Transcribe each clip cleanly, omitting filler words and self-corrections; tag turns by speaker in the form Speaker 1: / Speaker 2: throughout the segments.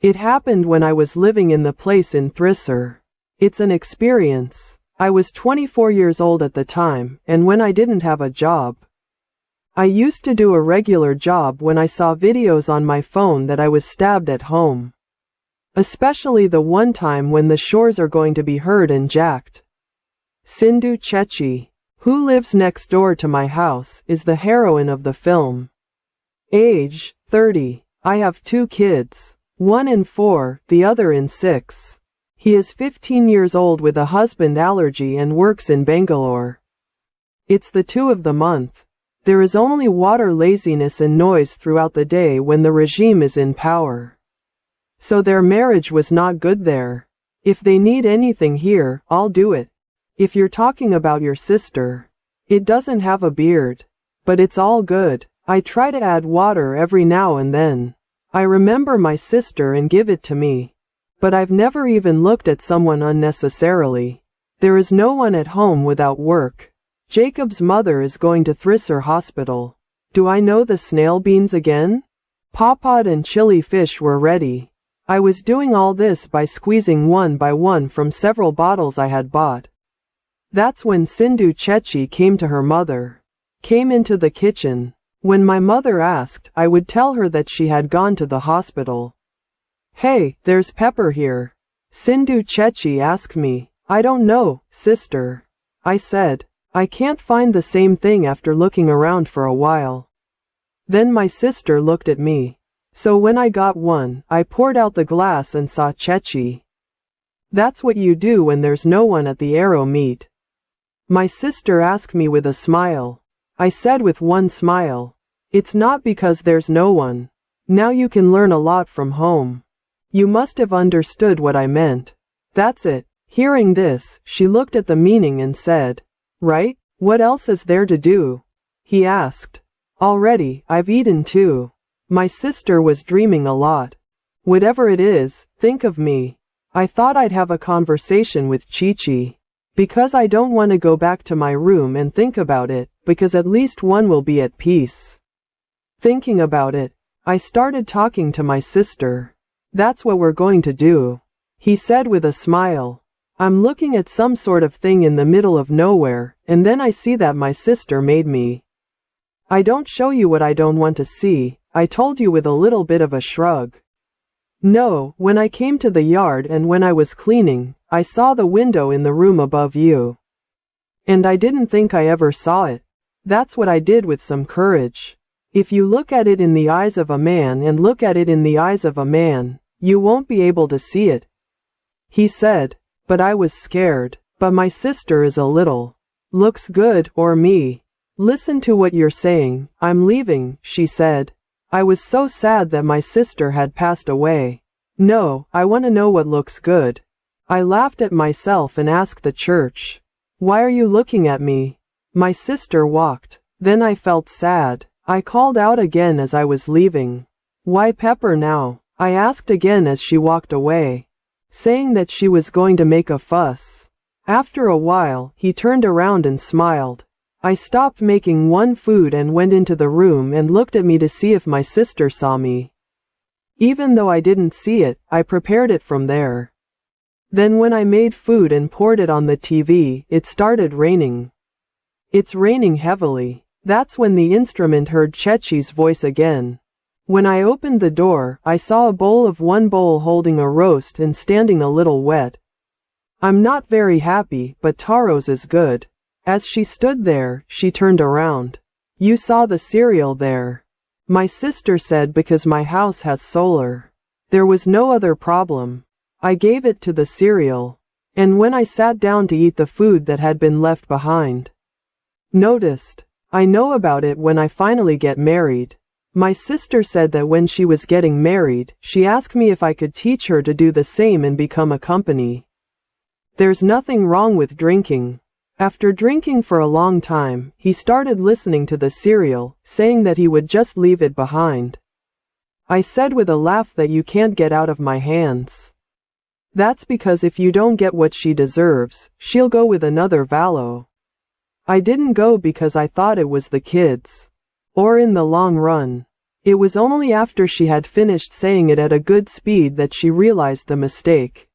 Speaker 1: It happened when I was living in the place in Thrissur. It's an experience. I was 24 years old at the time, and when I didn't have a job. I used to do a regular job when I saw videos on my phone that I was stabbed at home. Especially the one time when the shores are going to be heard and jacked. Sindhu Chechi, who lives next door to my house, is the heroine of the film. Age, 30. I have 2 kids. One in 4, the other in 6. He is 15 years old with a husband allergy and works in Bangalore. It's the 2 of the month. There is only water, laziness and noise throughout the day when the regime is in power. So their marriage was not good there. If they need anything here, I'll do it. If you're talking about your sister, it doesn't have a beard. But it's all good. I try to add water every now and then. I remember my sister and give it to me. But I've never even looked at someone unnecessarily. There is no one at home without work. Jacob's mother is going to Thrissur hospital. Do I know the snail beans again? Papad and chili fish were ready. I was doing all this by squeezing one by one from several bottles I had bought. That's when Sindhu Chechi came to her mother. Came into the kitchen. When my mother asked, I would tell her that she had gone to the hospital. Hey, there's Pepper here. Sindhu Chechi asked me. I don't know, sister. I said. I can't find the same thing after looking around for a while. Then my sister looked at me. So when I got one, I poured out the glass and saw Chechi. That's what you do when there's no one at the arrow meet. My sister asked me with a smile. I said with one smile. It's not because there's no one. Now you can learn a lot from home. You must have understood what I meant. That's it. Hearing this, she looked at the meaning and said, right, what else is there to do? He asked. Already, I've eaten too. My sister was dreaming a lot. Whatever it is, think of me. I thought I'd have a conversation with Chi-Chi. Because I don't want to go back to my room and think about it, because at least one will be at peace. Thinking about it, I started talking to my sister. That's what we're going to do. He said with a smile. I'm looking at some sort of thing in the middle of nowhere, and then I see that my sister made me. I don't show you what I don't want to see, I told you with a little bit of a shrug. No, when I came to the yard and when I was cleaning, I saw the window in the room above you. And I didn't think I ever saw it. That's what I did with some courage. If you look at it in the eyes of a man and look at it in the eyes of a man, you won't be able to see it. He said, but I was scared, but my sister is a little. Looks good, or me. Listen to what you're saying, I'm leaving, she said. I was so sad that my sister had passed away. No, I want to know what looks good. I laughed at myself and asked the church. Why are you looking at me? My sister walked. Then I felt sad. I called out again as I was leaving. Why Pepper now? I asked again as she walked away, saying that she was going to make a fuss. After a while, he turned around and smiled. I stopped making one food and went into the room and looked at me to see if my sister saw me. Even though I didn't see it, I prepared it from there. Then when I made food and poured it on the TV, it started raining. It's raining heavily. That's when the instrument heard Chechi's voice again. When I opened the door, I saw a bowl of one bowl holding a roast and standing a little wet. I'm not very happy, but Taro's is good. As she stood there, she turned around. You saw the cereal there. My sister said because my house has solar. There was no other problem. I gave it to the cereal. And when I sat down to eat the food that had been left behind. Noticed. I know about it when I finally get married. My sister said that when she was getting married, she asked me if I could teach her to do the same and become a company. There's nothing wrong with drinking. After drinking for a long time, he started listening to the cereal, saying that he would just leave it behind. I said with a laugh that you can't get out of my hands. That's because if you don't get what she deserves, she'll go with another Valo. I didn't go because I thought it was the kids. Or in the long run. It was only after she had finished saying it at a good speed that she realized the mistake.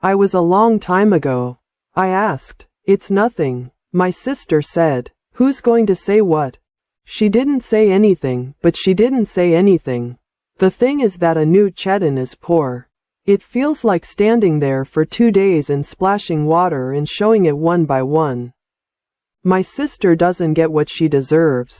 Speaker 1: I was a long time ago. I asked. It's nothing, my sister said. Who's going to say what? She didn't say anything, but she didn't say anything. The thing is that a new Chetan is poor. It feels like standing there for 2 days and splashing water and showing it one by one. My sister doesn't get what she deserves.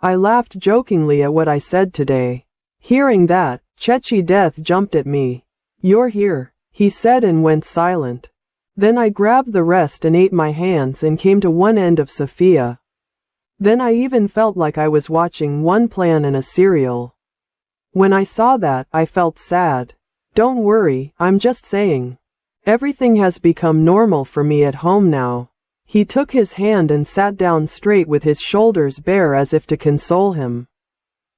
Speaker 1: I laughed jokingly at what I said today. Hearing that, Chechi Death jumped at me. You're here, he said and went silent. Then I grabbed the rest and ate my hands and came to one end of Sophia. Then I even felt like I was watching One Plan in a serial. When I saw that, I felt sad. Don't worry, I'm just saying. Everything has become normal for me at home now. He took his hand and sat down straight with his shoulders bare as if to console him.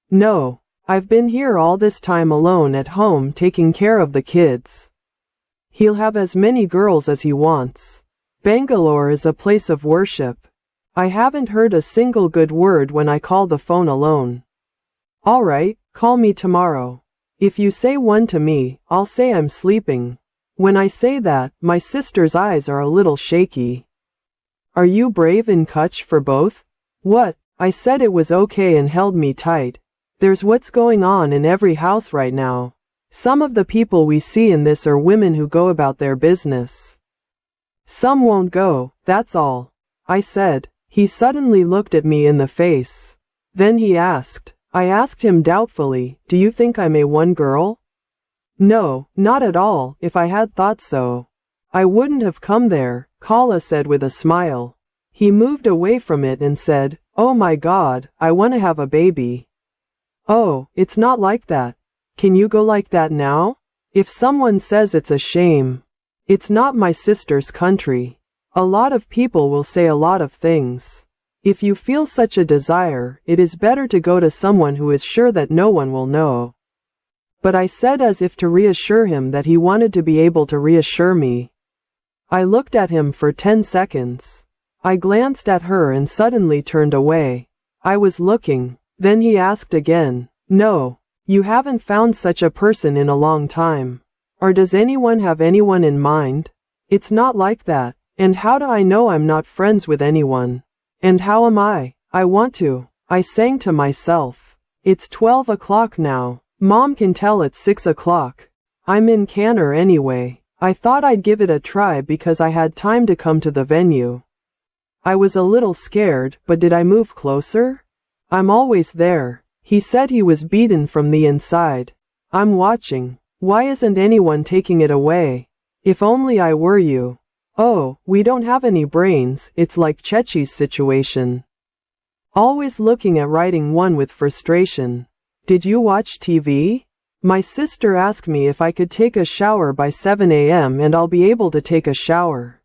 Speaker 1: No, I've been here all this time alone at home taking care of the kids. He'll have as many girls as he wants. Bangalore is a place of worship. I haven't heard a single good word when I call the phone alone. All right, call me tomorrow. If you say one to me, I'll say I'm sleeping. When I say that, my sister's eyes are a little shaky. Are you brave and Kutch for both? What? I said it was okay and held me tight. There's what's going on in every house right now. Some of the people we see in this are women who go about their business. Some won't go, that's all. I said. He suddenly looked at me in the face. Then he asked. I asked him doubtfully, do you think I'm a one girl? No, not at all, if I had thought so. I wouldn't have come there, Kala said with a smile. He moved away from it and said, oh my God, I want to have a baby. Oh, it's not like that. Can you go like that now? If someone says it's a shame. It's not my sister's country. A lot of people will say a lot of things. If you feel such a desire, it is better to go to someone who is sure that no one will know. But I said as if to reassure him that he wanted to be able to reassure me. I looked at him for 10 seconds. I glanced at her and suddenly turned away. I was looking. Then he asked again. No, you haven't found such a person in a long time. Or does anyone have anyone in mind? It's not like that. And how do I know I'm not friends with anyone? And how am I? I want to. I sang to myself. It's 12 o'clock now. Mom can tell it's 6 o'clock. I'm in Canner anyway. I thought I'd give it a try because I had time to come to the venue. I was a little scared, but did I move closer? I'm always there. He said he was beaten from the inside. I'm watching. Why isn't anyone taking it away? If only I were you. Oh, we don't have any brains, it's like Chechi's situation. Always looking at writing one with frustration. Did you watch TV? My sister asked me if I could take a shower by 7 a.m. and I'll be able to take a shower.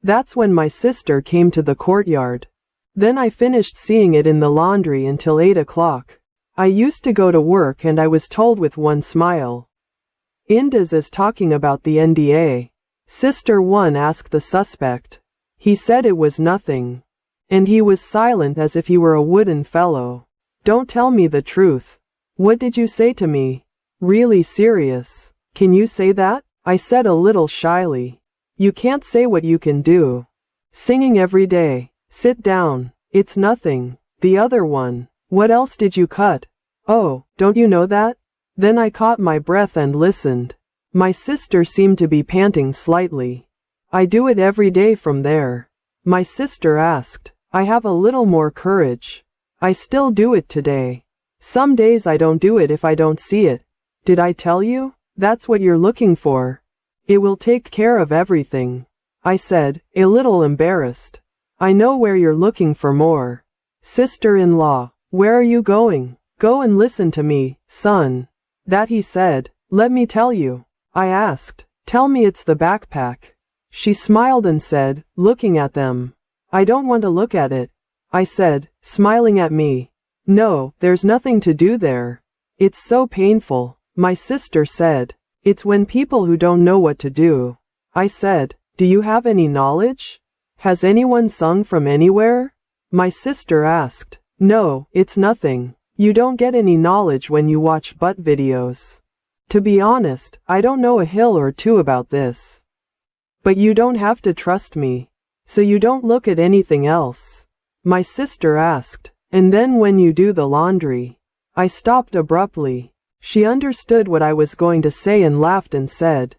Speaker 1: That's when my sister came to the courtyard. Then I finished seeing it in the laundry until 8 o'clock. I used to go to work and I was told with one smile. Indus is talking about the NDA. Sister 1 asked the suspect. He said it was nothing. And he was silent as if he were a wooden fellow. Don't tell me the truth. What did you say to me? Really serious. Can you say that? I said a little shyly. You can't say what you can do. Singing every day. Sit down. It's nothing. The other one. What else did you cut? Oh, don't you know that? Then I caught my breath and listened. My sister seemed to be panting slightly. I do it every day from there. My sister asked. I have a little more courage. I still do it today. Some days I don't do it if I don't see it. Did I tell you? That's what you're looking for. It will take care of everything. I said, a little embarrassed. I know where you're looking for more. Sister-in-law, where are you going? Go and listen to me, son. That he said. Let me tell you. I asked. Tell me it's the backpack. She smiled and said, looking at them. I don't want to look at it. I said, smiling at me. No, there's nothing to do there. It's so painful. My sister said. It's when people who don't know what to do. I said, do you have any knowledge? Has anyone sung from anywhere? My sister asked. No, it's nothing. You don't get any knowledge when you watch butt videos. To be honest, I don't know a hill or two about this. But you don't have to trust me, so you don't look at anything else. My sister asked, and then when you do the laundry. I stopped abruptly. She understood what I was going to say and laughed and said,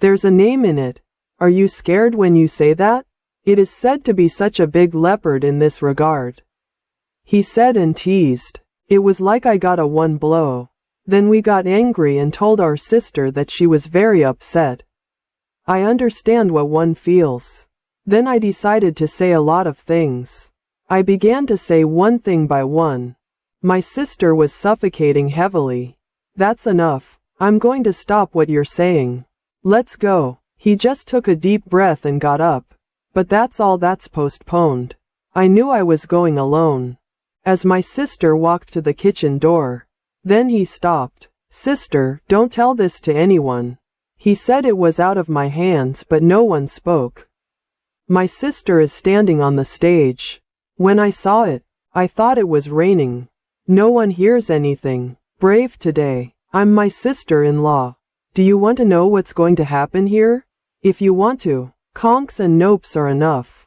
Speaker 1: "There's a name in it. Are you scared when you say that? It is said to be such a big leopard in this regard," he said and teased. It was like I got a one blow. Then we got angry and told our sister that she was very upset. I understand what one feels. Then I decided to say a lot of things. I began to say one thing by one. My sister was suffocating heavily. "That's enough. I'm going to stop what you're saying. Let's go." He just took a deep breath and got up. But that's all that's postponed. I knew I was going alone. As my sister walked to the kitchen door. Then he stopped. "Sister, don't tell this to anyone." He said it was out of my hands, but no one spoke. My sister is standing on the stage. When I saw it, I thought it was raining. No one hears anything. Brave today. I'm my sister-in-law. Do you want to know what's going to happen here? If you want to, conks and nopes are enough.